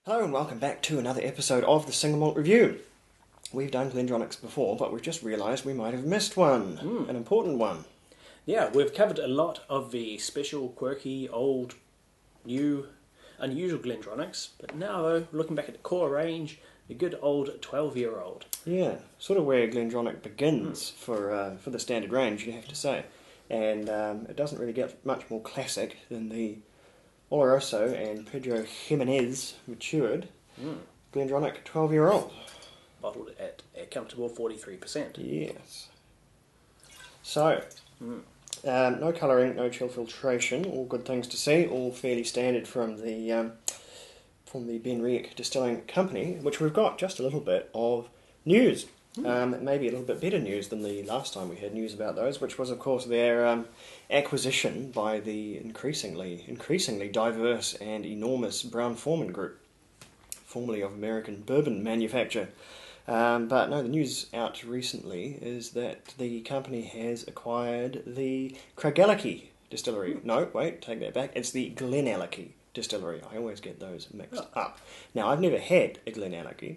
Hello and welcome back to another episode of the Single Malt Review. We've done Glendronachs before, but we've just realised we might have missed one, an important one. Yeah, we've covered a lot of the special, quirky, old, new, unusual Glendronachs, but now though, looking back at the core range, the good old 12-year-old. Yeah, sort of where Glendronach begins for the standard range, you have to say. And it doesn't really get much more classic than the Oloroso and Pedro Jimenez matured Glendronach 12-year-old. Bottled at a comfortable 43%. Yes. So, no colouring, no chill filtration, all good things to see, all fairly standard from the Glendronach Distilling Company, which we've got just a little bit of news. Maybe a little bit better news than the last time we had news about those, which was, of course, their acquisition by the increasingly diverse and enormous Brown-Forman Group, formerly of American bourbon manufacture. But no, the news out recently is that the company has acquired the Craigellachie distillery. No, wait, take that back. It's the Glenallachie distillery. I always get those mixed up. Now, I've never had a Glenallachie.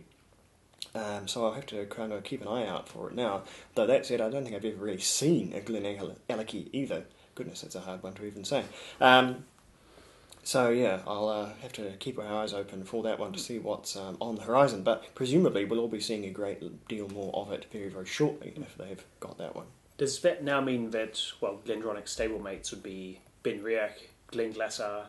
So I'll have to kind of keep an eye out for it now. Though that said, I don't think I've ever really seen a Glenallachie either. Goodness, that's a hard one to even say. So yeah, I'll have to keep our eyes open for that one to see what's on the horizon. But presumably we'll all be seeing a great deal more of it very, very shortly if they've got that one. Does that now mean that, well, Glendronach's stablemates would be Benriach, Glenglassaugh,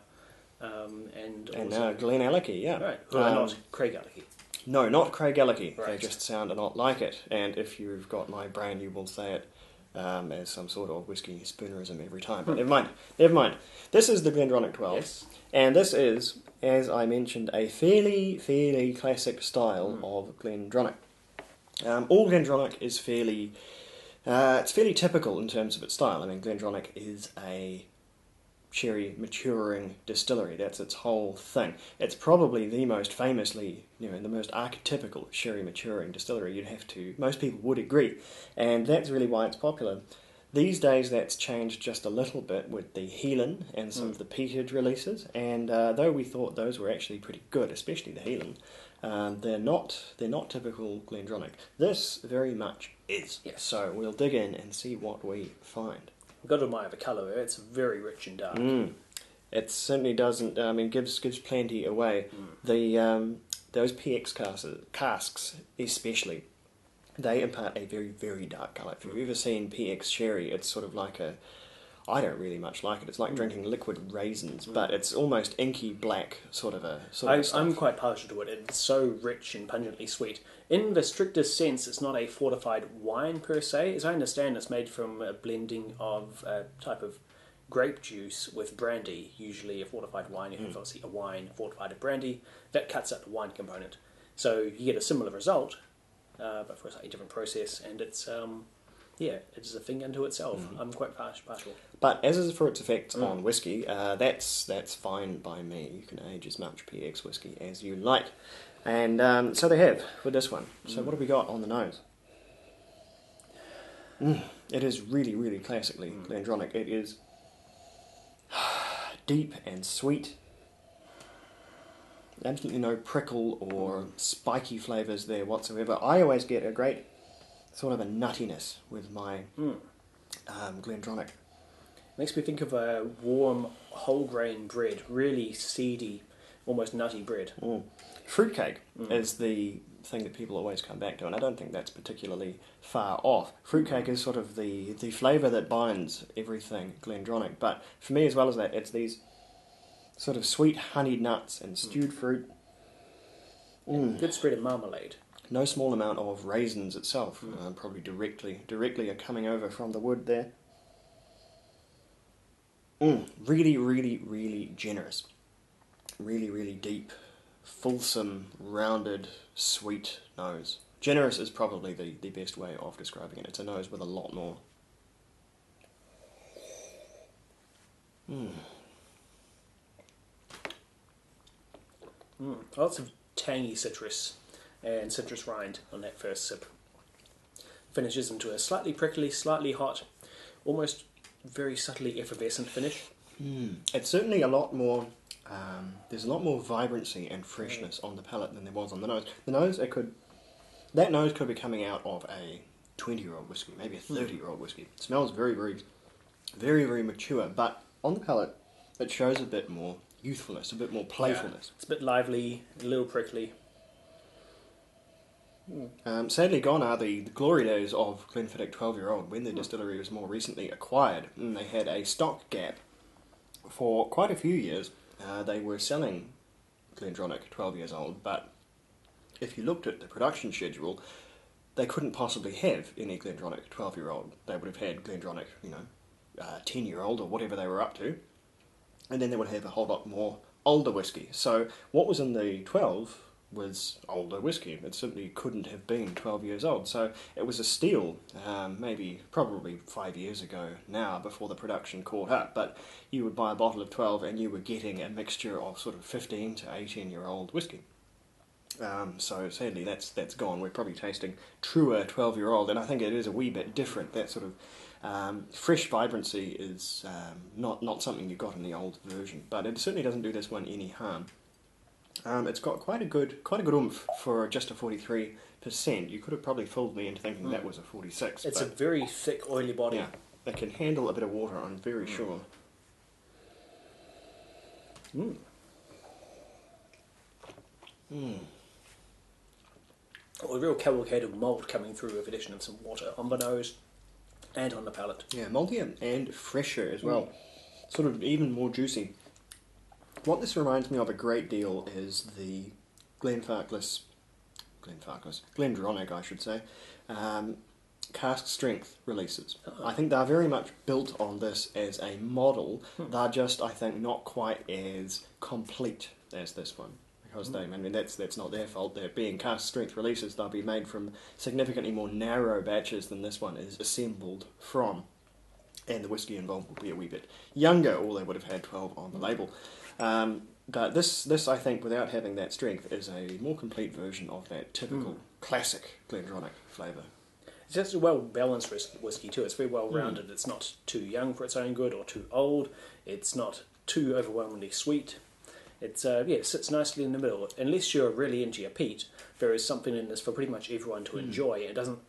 and now Glenallachie, yeah. Right, who are not Craigellachie. No, not Craigellachie. Right. They just sound a lot like it. And if you've got my brain, you will say it as some sort of whiskey spoonerism every time. But never mind. This is the Glendronach 12. Yes. And this is, as I mentioned, a fairly classic style of Glendronach. All Glendronach is fairly typical in terms of its style. I mean, Glendronach is a sherry maturing distillery. That's its whole thing. It's probably the most famously, the most archetypical sherry maturing distillery. Most people would agree, and that's really why it's popular. These days that's changed just a little bit with the Heelan and some of the peated releases, and though we thought those were actually pretty good, especially the Heelan, they're not typical Glendronach. This very much is. Yes. So we'll dig in and see what we find. We've got to admire the colour. It's very rich and dark. It certainly doesn't. Gives plenty away. Those PX casks, especially, they impart a very, very dark colour. If you've ever seen PX sherry, it's sort of like I don't really much like it. It's like drinking liquid raisins, but it's almost inky black sort of I'm quite partial to it. It's so rich and pungently sweet. In the strictest sense, it's not a fortified wine per se. As I understand, it's made from a blending of a type of grape juice with brandy. Usually a fortified wine, you have obviously a wine fortified with brandy. That cuts out the wine component. So you get a similar result, but for a slightly different process, and it's it's a thing unto itself. I'm quite partial. But as is for its effects on whiskey, that's fine by me. You can age as much PX whiskey as you like. And so they have with this one. So what have we got on the nose? It is really, really classically Glendronach. It is deep and sweet. Absolutely no prickle or spiky flavours there whatsoever. I always get a great sort of a nuttiness with my Glendronach. Makes me think of a warm whole grain bread, really seedy, almost nutty bread. Fruitcake is the thing that people always come back to, and I don't think that's particularly far off. Fruitcake is sort of the flavour that binds everything Glendronach, but for me as well as that, it's these sort of sweet honeyed nuts and stewed fruit. Good spread of marmalade. No small amount of raisins itself, probably directly are coming over from the wood there. Really, really, really generous. Really, really deep, fulsome, rounded, sweet nose. Generous is probably the best way of describing it. It's a nose with a lot more. Lots of tangy citrus and citrus rind on that first sip. Finishes into a slightly prickly, slightly hot, almost very subtly effervescent finish. It's certainly a lot more There's a lot more vibrancy and freshness on the palate than there was on the nose. The nose, that nose could be coming out of a 20-year-old whiskey, maybe a 30-year-old whiskey. It smells very, very, very, very mature, but on the palate, it shows a bit more youthfulness, a bit more playfulness. It's a bit lively, a little prickly. Sadly gone are the glory days of Glenfiddich 12-year-old, when the distillery was more recently acquired, and they had a stock gap for quite a few years. They were selling Glendronach 12 years old, but if you looked at the production schedule, they couldn't possibly have any Glendronach 12-year-old. They would have had Glendronach, 10-year-old or whatever they were up to, and then they would have a whole lot more older whiskey. So what was in the 12 was older whiskey. It simply couldn't have been 12 years old. So it was a steal, probably 5 years ago now, before the production caught up. But you would buy a bottle of 12 and you were getting a mixture of sort of 15 to 18-year-old whiskey. So sadly that's gone. We're probably tasting truer 12-year-old, and I think it is a wee bit different. That sort of fresh vibrancy is not something you got in the old version, but it certainly doesn't do this one any harm. It's got quite a good oomph for just a 43%. You could have probably fooled me into thinking that was a 46. It's a very thick, oily body. Yeah, it can handle a bit of water, I'm very sure. A real cavalcade of malt coming through with addition of some water on the nose and on the palate. Yeah, maltier and fresher as well. Sort of even more juicy. What this reminds me of a great deal is the Glendronach, I should say, cask strength releases. I think they're very much built on this as a model. They're just, I think, not quite as complete as this one. Because that's not their fault. They're being cask strength releases. They'll be made from significantly more narrow batches than this one is assembled from. And the whiskey involved will be a wee bit younger, or they would have had 12 on the label. But this, I think, without having that strength, is a more complete version of that typical classic Glendronach flavour. It's just a well-balanced whiskey too. It's very well-rounded. It's not too young for its own good or too old. It's not too overwhelmingly sweet. It sits nicely in the middle. Unless you're really into your peat, there is something in this for pretty much everyone to enjoy. It doesn't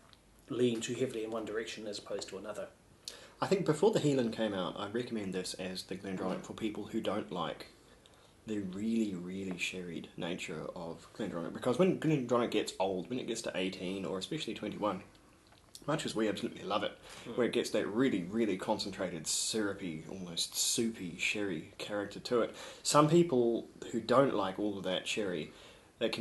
lean too heavily in one direction as opposed to another. I think before the Heelan came out, I'd recommend this as the Glendronach for people who don't like the really, really sherried nature of Glendronach. Because when Glendronach gets old, when it gets to 18 or especially 21, much as we absolutely love it, where it gets that really, really concentrated, syrupy, almost soupy sherry character to it, some people who don't like all of that sherry, it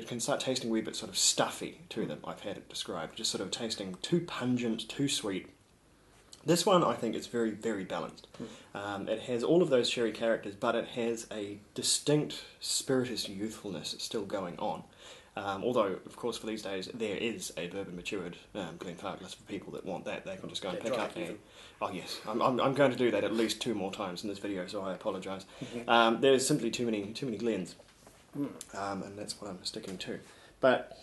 can start tasting a wee bit sort of stuffy to them. I've had it described, just sort of tasting too pungent, too sweet. This one, I think, is very, very balanced. It has all of those sherry characters, but it has a distinct spiritus youthfulness still going on. Although, of course, for these days, there is a bourbon matured Glenfarclas for people that want that. They can just go and pick up a... Oh, yes. I'm going to do that at least 2 more times in this video, so I apologise. There's simply too many Glens. And that's what I'm sticking to. But...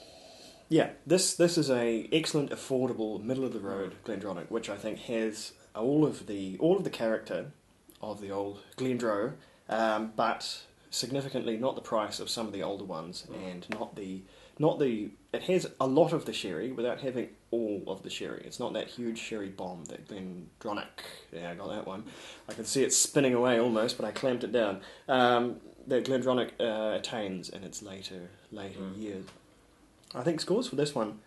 yeah, this is a excellent, affordable, middle-of-the-road Glendronach, which I think has all of the character of the old Glendro, but significantly not the price of some of the older ones, and not the. It has a lot of the sherry without having all of the sherry. It's not that huge sherry bomb that Glendronach. Yeah, I got that one. I can see it spinning away almost, but I clamped it down. That Glendronach attains in its later years. I think scores for this one,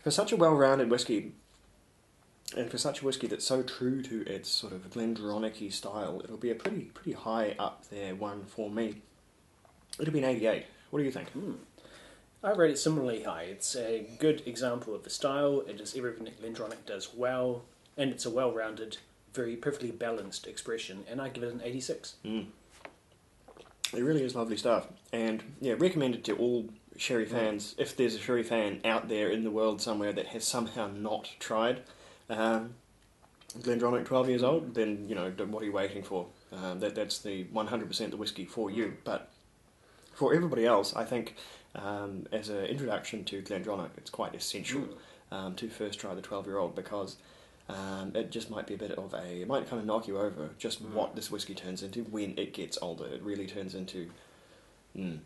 for such a well-rounded whiskey, and for such a whiskey that's so true to its sort of Glendronach-y style, it'll be a pretty high up there one for me. It'll be an 88. What do you think? I rate it similarly high. It's a good example of the style. It is everything that Glendronach does well, and it's a well-rounded, very perfectly balanced expression, and I give it an 86. It really is lovely stuff, and yeah, recommended to all sherry fans. If there's a sherry fan out there in the world somewhere that has somehow not tried Glendronach 12 years old, then what are you waiting for? That's the 100% the whiskey for you. But for everybody else, I think as an introduction to Glendronach, it's quite essential to first try the 12-year-old, because it just might be a bit of it might kind of knock you over just what this whiskey turns into when it gets older. It really turns into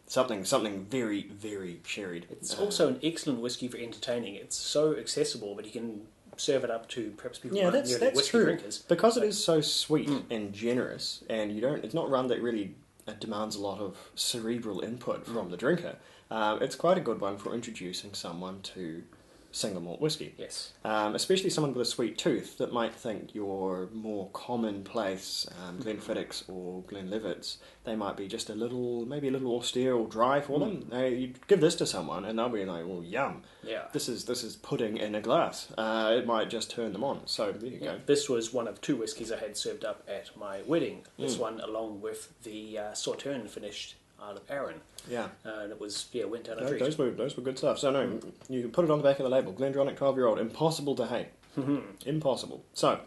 something very, very sherried. It's also an excellent whiskey for entertaining. It's so accessible, but you can serve it up to perhaps people who aren't nearly whiskey true. drinkers. Because it is so sweet and generous, and it's not one that really demands a lot of cerebral input from the drinker. It's quite a good one for introducing someone to single malt whiskey. Yes. Especially someone with a sweet tooth that might think your more commonplace Glenfiddichs or Glenlivets, they might be just maybe a little austere or dry for them. You give this to someone and they'll be like, well, yum. Yeah. This is pudding in a glass. It might just turn them on. So there you go. This was one of 2 whiskies I had served up at my wedding. This one along with the Sauterne finished Isle of Arran. Yeah. And it was, went down a treat. Those were good stuff. So no, you can put it on the back of the label. Glendronach 12-year-old. Impossible to hate. Impossible. So,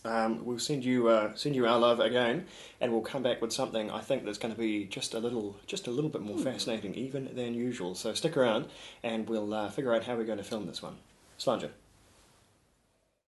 we'll send you our love again, and we'll come back with something I think that's going to be just a little bit more fascinating even than usual. So stick around, and we'll figure out how we're going to film this one. Slàinte.